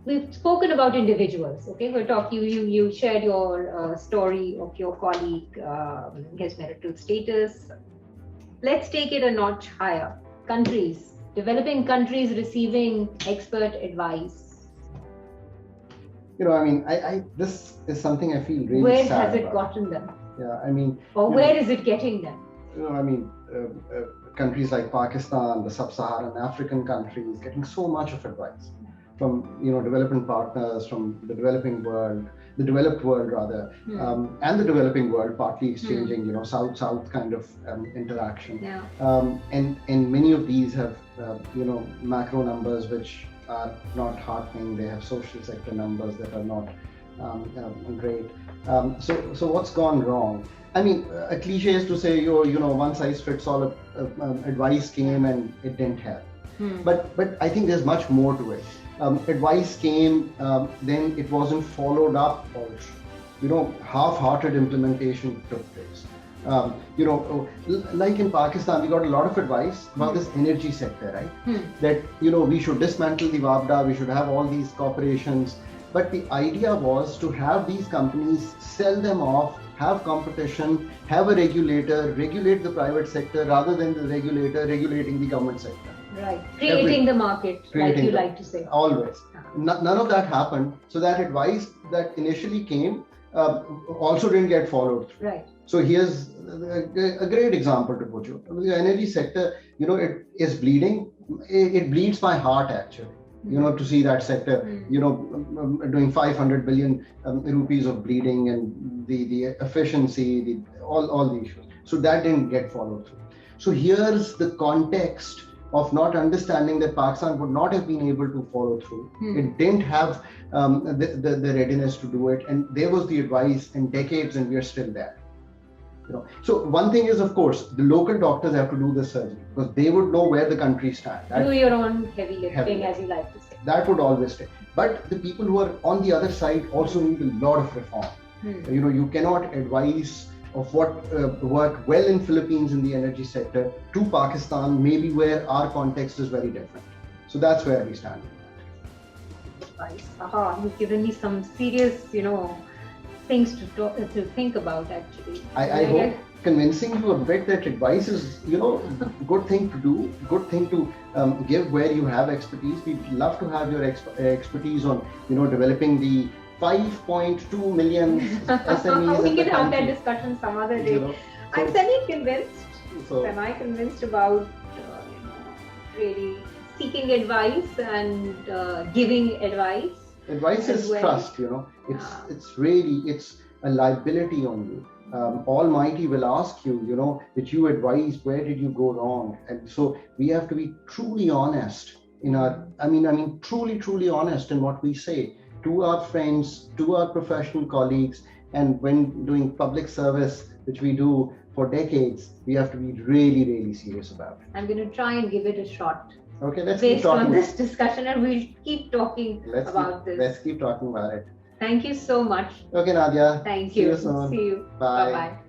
we've spoken about individuals. Okay, we're talking. You shared your story of your colleague, his marital status. Let's take it a notch higher. Countries, developing countries receiving expert advice. I mean, this is something I feel really Where sad has it about. Gotten them? Yeah, I mean, or where is it getting them? I mean, countries like Pakistan, the sub-Saharan African countries, getting so much of advice from developing partners, from the developing world, the developed world rather, and the developing world, partly exchanging south-south kind of interaction. Yeah. And many of these have macro numbers which are not heartening. They have social sector numbers that are not great. So what's gone wrong? I mean, a cliche is to say, one size fits all. Advice came and it didn't help. But I think there's much more to it. Advice came, then it wasn't followed up also. Half-hearted implementation took place. Like in Pakistan, we got a lot of advice about this energy sector, right? That, we should dismantle the WAPDA, we should have all these corporations. But the idea was to have these companies, sell them off, have competition, have a regulator, regulate the private sector rather than the regulator regulating the government sector. Right. Creating the market, like you like to say. Always. None of that happened. So that advice that initially came also didn't get followed through. Right. So here's a great example to put you. The energy sector, it is bleeding. It bleeds my heart actually. To see that sector, doing 500 billion rupees of bleeding and the efficiency, all the issues. So that didn't get followed through. So here's the context of not understanding that Pakistan would not have been able to follow through. It didn't have the readiness to do it, and there was the advice in decades, and we are still there. So one thing is, of course, the local doctors have to do the surgery because they would know where the country stands. Do your own heavy lifting, as you like to say. That would always stay. But the people who are on the other side also need a lot of reform. You cannot advise of what worked well in Philippines in the energy sector to Pakistan, maybe where our context is very different. So that's where we stand. You've given me some serious, things to think about actually. I hope convincing you a bit that advice is, good thing to do, good thing to give where you have expertise. We'd love to have your expertise on, developing the 5.2 million SMEs. We can have that discussion some other day. I'm semi-convinced. Am I convinced about really seeking advice and giving advice? Advice is trust, It's a liability on you. Almighty will ask you, that you advise, where did you go wrong? And so we have to be truly honest in our, truly honest in what we say to our friends, to our professional colleagues. And when doing public service, which we do for decades, we have to be really, really serious about it. I'm going to try and give it a shot. Okay, let's keep keep talking. On this discussion, and we'll keep talking about this. Let's keep talking about it. Thank you so much. Okay, Nadia. Thank you. See you soon. See you. Bye. Bye-bye.